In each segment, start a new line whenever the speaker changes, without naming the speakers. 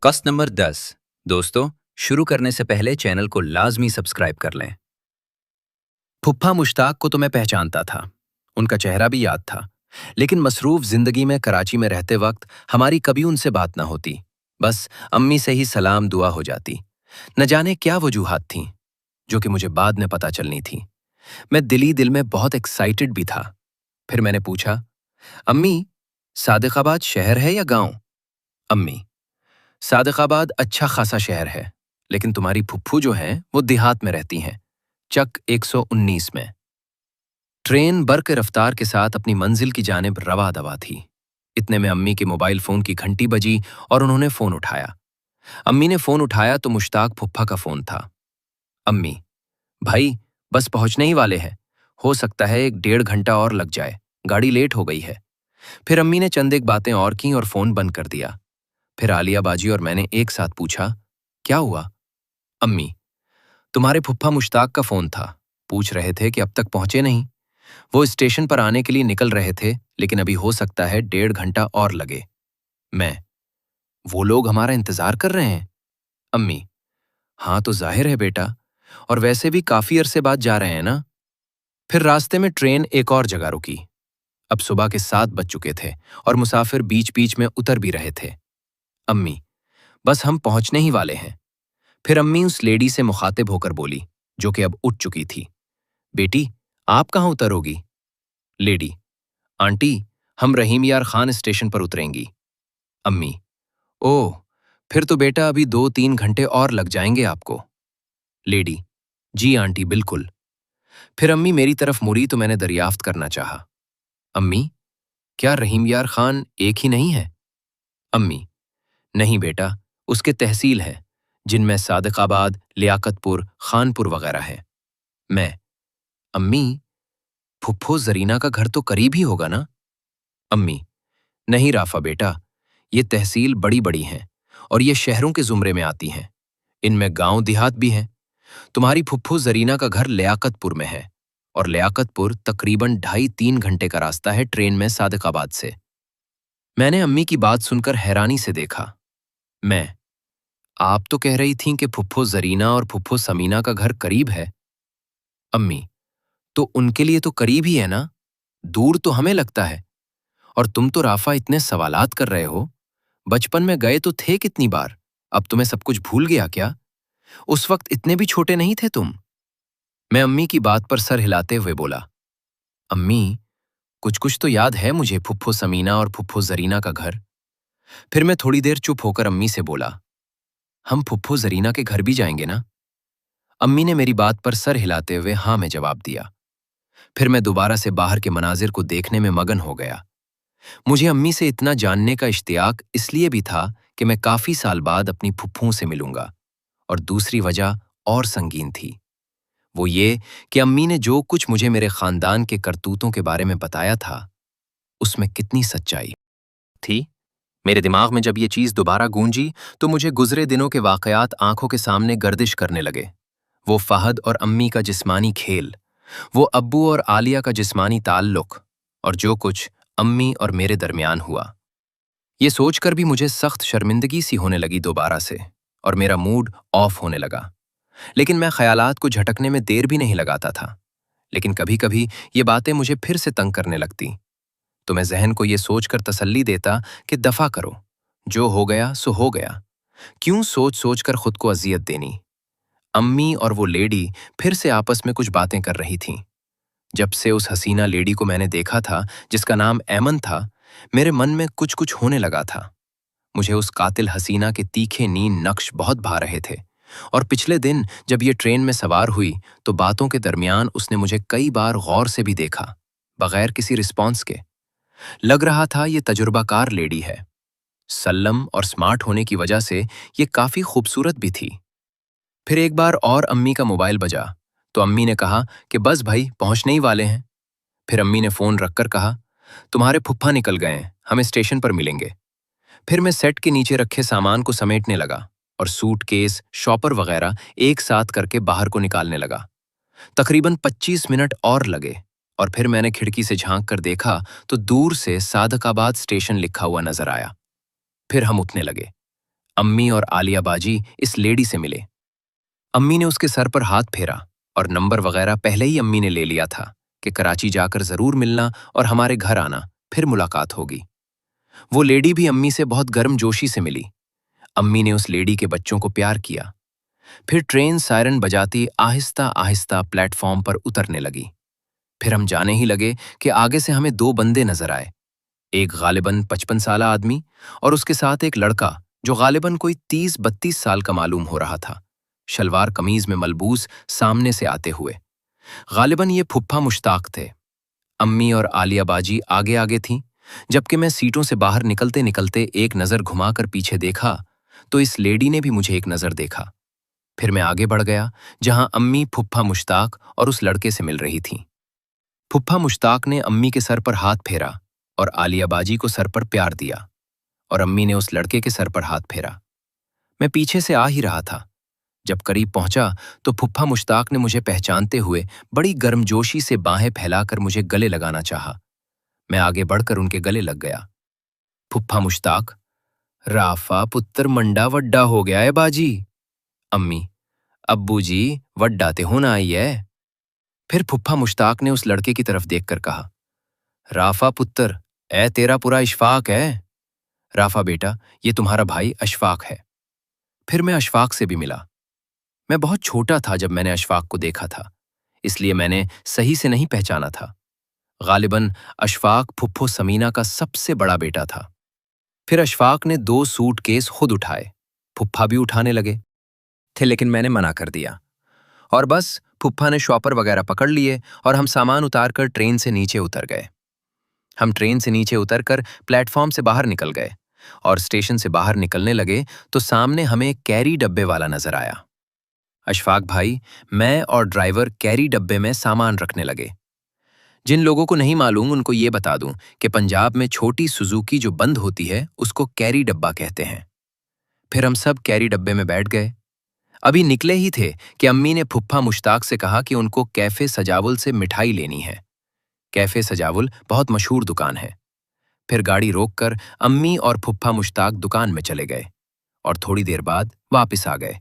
कस्ट नंबर 10। दोस्तों, शुरू करने से पहले चैनल को लाजमी सब्सक्राइब कर लें।
फुफ्फा मुश्ताक को तो मैं पहचानता था, उनका चेहरा भी याद था, लेकिन मसरूफ जिंदगी में कराची में रहते वक्त हमारी कभी उनसे बात ना होती। बस अम्मी से ही सलाम दुआ हो जाती। न जाने क्या वजूहात थीं, जो कि मुझे बाद में पता चलनी थी। मैं दिली दिल में बहुत एक्साइटेड भी था। फिर मैंने पूछा, अम्मी, सादिकाबाद शहर है या गांव? अम्मी, सादिकाबाद अच्छा खासा शहर है, लेकिन तुम्हारी फुफ्फू जो हैं वो देहात में रहती हैं, चक 119 में। ट्रेन बर्क रफ्तार के साथ अपनी मंजिल की जानिब रवा दवा थी। इतने में अम्मी के मोबाइल फोन की घंटी बजी और उन्होंने फोन उठाया। अम्मी ने फोन उठाया तो मुश्ताक फुफ्फा का फोन था। अम्मी, भाई, बस पहुंचने ही वाले हैं, हो सकता है 1-1.5 घंटा और लग जाए, गाड़ी लेट हो गई है। फिर अम्मी ने चंद एक बातें और की और फोन बंद कर दिया। फिर आलिया बाजी और मैंने एक साथ पूछा, क्या हुआ? अम्मी, तुम्हारे फुफ्फा मुश्ताक का फोन था, पूछ रहे थे कि अब तक पहुंचे नहीं। वो स्टेशन पर आने के लिए निकल रहे थे, लेकिन अभी हो सकता है 1.5 घंटा और लगे। मैं, वो लोग हमारा इंतजार कर रहे हैं? अम्मी, हाँ तो जाहिर है बेटा, और वैसे भी काफी अरसे बाद जा रहे हैं ना। फिर रास्ते में ट्रेन एक और जगह रुकी। अब सुबह के 7 बज चुके थे और मुसाफिर बीच बीच में उतर भी रहे थे। अम्मी, बस हम पहुंचने ही वाले हैं। फिर अम्मी उस लेडी से मुखातिब होकर बोली, जो कि अब उठ चुकी थी, बेटी, आप कहाँ उतरोगी? लेडी, आंटी, हम रहीम यार खान स्टेशन पर उतरेंगी। अम्मी, ओह, फिर तो बेटा अभी 2-3 घंटे और लग जाएंगे आपको। लेडी, जी आंटी, बिल्कुल। फिर अम्मी मेरी तरफ मुड़ी तो मैंने दरियाफ्त करना चाहा, अम्मी, क्या रहीम यार खान एक ही नहीं है? अम्मी, नहीं बेटा, उसके तहसील हैं, जिनमें सादिकाबाद, लियाकतपुर, खानपुर वगैरह है। मैं, अम्मी, फुफ्फो जरीना का घर तो करीब ही होगा ना? अम्मी, नहीं राफा बेटा, ये तहसील बड़ी बड़ी हैं और ये शहरों के जुमरे में आती हैं। इनमें गांव देहात भी हैं। तुम्हारी फुफ्फो जरीना का घर लियाकतपुर में है और लियाकतपुर तकरीबन 2.5-3 घंटे का रास्ता है ट्रेन में सादिकाबाद से। मैंने अम्मी की बात सुनकर हैरानी से देखा। मैं, आप तो कह रही थीं कि फुफ्फो जरीना और फुफ्फो समीना का घर करीब है। अम्मी, तो उनके लिए तो करीब ही है ना, दूर तो हमें लगता है। और तुम तो राफा इतने सवालात कर रहे हो, बचपन में गए तो थे कितनी बार, अब तुम्हें सब कुछ भूल गया क्या? उस वक्त इतने भी छोटे नहीं थे तुम। मैं अम्मी की बात पर सर हिलाते हुए बोला, अम्मी, कुछ कुछ तो याद है मुझे फुफ्फो समीना और फुफ्फो जरीना का घर। फिर मैं थोड़ी देर चुप होकर अम्मी से बोला, हम फुफ्फो जरीना के घर भी जाएंगे ना? अम्मी ने मेरी बात पर सर हिलाते हुए हाँ में जवाब दिया। फिर मैं दोबारा से बाहर के मनाजिर को देखने में मगन हो गया। मुझे अम्मी से इतना जानने का इश्तियाक इसलिए भी था कि मैं काफी साल बाद अपनी फुफ्फुओं से मिलूंगा, और दूसरी वजह और संगीन थी। वो ये कि अम्मी ने जो कुछ मुझे मेरे खानदान के करतूतों के बारे में बताया था, उसमें कितनी सच्चाई थी। मेरे दिमाग में जब ये चीज दोबारा गूंजी तो मुझे गुजरे दिनों के वाकयात आंखों के सामने गर्दिश करने लगे। वो फहद और अम्मी का जिस्मानी खेल, वो अब्बू और आलिया का जिस्मानी ताल्लुक, और जो कुछ अम्मी और मेरे दरमियान हुआ। ये सोचकर भी मुझे सख्त शर्मिंदगी सी होने लगी दोबारा से, और मेरा मूड ऑफ होने लगा। लेकिन मैं ख्यालात को झटकने में देर भी नहीं लगाता था। लेकिन कभी कभी ये बातें मुझे फिर से तंग करने लगती, तो मैं जहन को ये सोचकर तसल्ली देता कि दफा करो, जो हो गया सो हो गया, क्यों सोच सोच कर खुद को अजियत देनी। अम्मी और वो लेडी फिर से आपस में कुछ बातें कर रही थीं। जब से उस हसीना लेडी को मैंने देखा था, जिसका नाम ऐमन था, मेरे मन में कुछ कुछ होने लगा था। मुझे उस कातिल हसीना के तीखे नीन नक्श बहुत भा रहे थे, और पिछले दिन जब ये ट्रेन में सवार हुई तो बातों के दरमियान उसने मुझे कई बार गौर से भी देखा, बगैर किसी रिस्पॉन्स के। लग रहा था ये तजुर्बाकार लेडी है। सल्लम और स्मार्ट होने की वजह से ये काफी खूबसूरत भी थी। फिर एक बार और अम्मी का मोबाइल बजा तो अम्मी ने कहा कि बस भाई, पहुंचने ही वाले हैं। फिर अम्मी ने फोन रखकर कहा, तुम्हारे फुफ्फा निकल गए हैं, हमें स्टेशन पर मिलेंगे। फिर मैं सेट के नीचे रखे सामान को समेटने लगा और सूटकेस, शॉपर वगैरह एक साथ करके बाहर को निकालने लगा। तकरीबन 25 मिनट और लगे, और फिर मैंने खिड़की से झांक कर देखा तो दूर से सादकाबाद स्टेशन लिखा हुआ नजर आया। फिर हम उठने लगे। अम्मी और आलिया बाजी इस लेडी से मिले। अम्मी ने उसके सर पर हाथ फेरा और नंबर वगैरह पहले ही अम्मी ने ले लिया था कि कराची जाकर जरूर मिलना और हमारे घर आना, फिर मुलाकात होगी। वो लेडी भी अम्मी से बहुत गर्मजोशी से मिली। अम्मी ने उस लेडी के बच्चों को प्यार किया। फिर ट्रेन सायरन बजाती आहिस्ता आहिस्ता प्लेटफॉर्म पर उतरने लगी। फिर हम जाने ही लगे कि आगे से हमें दो बंदे नजर आए, एक गालिबन 55 साला आदमी और उसके साथ एक लड़का जो गालिबन कोई 30-32 साल का मालूम हो रहा था, शलवार कमीज में मलबूस सामने से आते हुए। गालिबन ये फुप्पा मुश्ताक थे। अम्मी और आलिया बाजी आगे आगे थीं, जबकि मैं सीटों से बाहर निकलते निकलते एक नज़र घुमाकर पीछे देखा तो इस लेडी ने भी मुझे एक नज़र देखा। फिर मैं आगे बढ़ गया जहां अम्मी फुप्पा मुश्ताक और उस लड़के से मिल रही थीं। फुप्पा मुश्ताक ने अम्मी के सर पर हाथ फेरा और आलिया बाजी को सर पर प्यार दिया और अम्मी ने उस लड़के के सर पर हाथ फेरा। मैं पीछे से आ ही रहा था। जब करीब पहुंचा तो फुप्पा मुश्ताक ने मुझे पहचानते हुए बड़ी गर्मजोशी से बाहें फैलाकर मुझे गले लगाना चाहा। मैं आगे बढ़कर उनके गले लग गया। फुप्पा मुश्ताक, राफा पुत्र मंडा वड्डा हो गया है बाजी। अम्मी, अब्बू जी वड्डा ते होना आई है। फिर फुप्पा मुश्ताक ने उस लड़के की तरफ देखकर कहा, राफा पुत्र, ए तेरा पूरा इशफाक है। राफा बेटा, ये तुम्हारा भाई अशफाक है। फिर मैं अशफाक से भी मिला। मैं बहुत छोटा था जब मैंने अशफाक को देखा था, इसलिए मैंने सही से नहीं पहचाना था। गालिबन अशफाक फुप्पो समीना का सबसे बड़ा बेटा था। फिर अशफाक ने 2 सूटकेस खुद उठाए, फुप्पा भी उठाने लगे थे, लेकिन मैंने मना कर दिया। और बस फुप्पा ने शॉपर वगैरह पकड़ लिए और हम सामान उतारकर ट्रेन से नीचे उतर गए। हम ट्रेन से नीचे उतरकर प्लेटफॉर्म से बाहर निकल गए और स्टेशन से बाहर निकलने लगे तो सामने हमें एक कैरी डब्बे वाला नजर आया। अशफाक भाई, मैं और ड्राइवर कैरी डब्बे में सामान रखने लगे। जिन लोगों को नहीं मालूम उनको ये बता दूं कि पंजाब में छोटी सुजुकी जो बंद होती है उसको कैरी डब्बा कहते हैं। फिर हम सब कैरी डब्बे में बैठ गए। अभी निकले ही थे कि अम्मी ने फुप्पा मुश्ताक से कहा कि उनको कैफे सजावुल से मिठाई लेनी है। कैफे सजावुल बहुत मशहूर दुकान है। फिर गाड़ी रोककर अम्मी और फुप्पा मुश्ताक दुकान में चले गए और थोड़ी देर बाद वापस आ गए।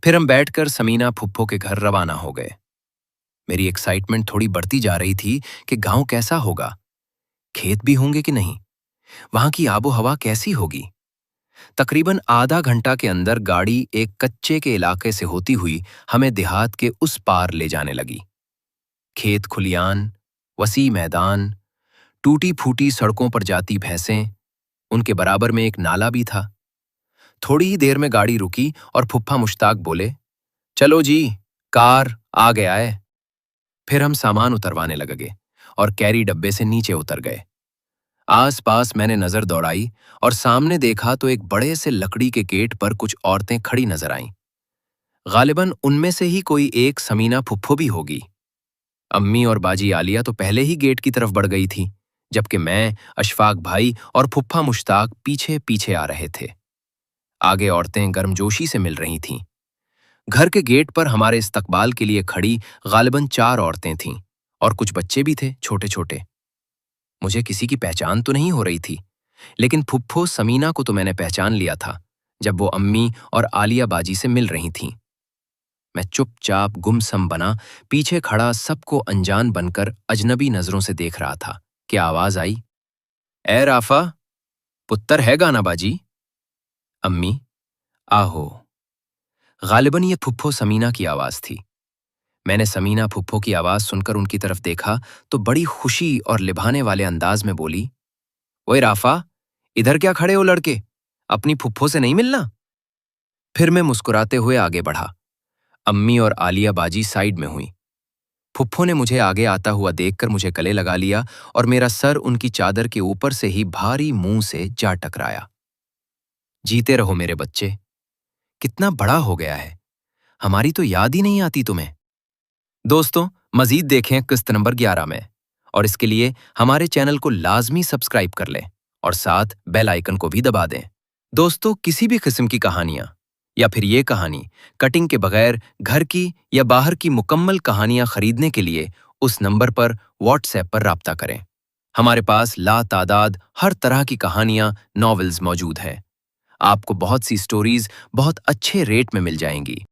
फिर हम बैठकर समीना फुप्पो के घर रवाना हो गए। मेरी एक्साइटमेंट थोड़ी बढ़ती जा रही थी कि गांव कैसा होगा, खेत भी होंगे कि नहीं, वहां की आबो हवा कैसी होगी। तकरीबन आधा घंटा के अंदर गाड़ी एक कच्चे के इलाके से होती हुई हमें देहात के उस पार ले जाने लगी। खेत खुलियान, वसी मैदान, टूटी फूटी सड़कों पर जाती भैंसें, उनके बराबर में एक नाला भी था। थोड़ी ही देर में गाड़ी रुकी और फुप्पा मुश्ताक बोले, चलो जी, कार आ गया है। फिर हम सामान उतरवाने लगे और कैरी डब्बे से नीचे उतर गए। आस पास मैंने नजर दौड़ाई और सामने देखा तो एक बड़े से लकड़ी के गेट पर कुछ औरतें खड़ी नजर आईं। गालिबन उनमें से ही कोई एक समीना फुप्पो भी होगी। अम्मी और बाजी आलिया तो पहले ही गेट की तरफ बढ़ गई थी, जबकि मैं, अशफाक भाई और फुप्पा मुश्ताक पीछे पीछे आ रहे थे। आगे औरतें गर्मजोशी से मिल रही थीं। घर के गेट पर हमारे इस्तकबाल के लिए खड़ी गालिबन 4 औरतें थीं और कुछ बच्चे भी थे, छोटे छोटे। मुझे किसी की पहचान तो नहीं हो रही थी, लेकिन फुप्पो समीना को तो मैंने पहचान लिया था जब वो अम्मी और आलिया बाजी से मिल रही थीं। मैं चुपचाप गुमसम बना पीछे खड़ा सबको अनजान बनकर अजनबी नजरों से देख रहा था कि आवाज आई, ए राफा पुत्तर है गाना बाजी। अम्मी, आहो। गालिबन ये फुप्पो समीना की आवाज थी। मैंने समीना फुप्पो की आवाज सुनकर उनकी तरफ देखा तो बड़ी खुशी और लिभाने वाले अंदाज में बोली, ओए राफा, इधर क्या खड़े हो लड़के, अपनी फुप्पो से नहीं मिलना? फिर मैं मुस्कुराते हुए आगे बढ़ा। अम्मी और आलिया बाजी साइड में हुई। फुप्पो ने मुझे आगे आता हुआ देखकर मुझे गले लगा लिया और मेरा सर उनकी चादर के ऊपर से ही भारी मुंह से जा टकराया। जीते रहो मेरे बच्चे, कितना बड़ा हो गया है, हमारी तो याद ही नहीं आती तुम्हें। दोस्तों, मजीद देखें किस्त नंबर 11 में, और इसके लिए हमारे चैनल को लाजमी सब्सक्राइब कर लें और साथ बेल आइकन को भी दबा दें। दोस्तों, किसी भी किस्म की कहानियां या फिर ये कहानी कटिंग के बगैर घर की या बाहर की मुकम्मल कहानियां खरीदने के लिए उस नंबर पर व्हाट्सएप पर राब्ता करें। हमारे पास लातादाद हर तरह की कहानियां, नॉवेल्स मौजूद हैं। आपको बहुत सी स्टोरीज बहुत अच्छे रेट में मिल जाएंगी।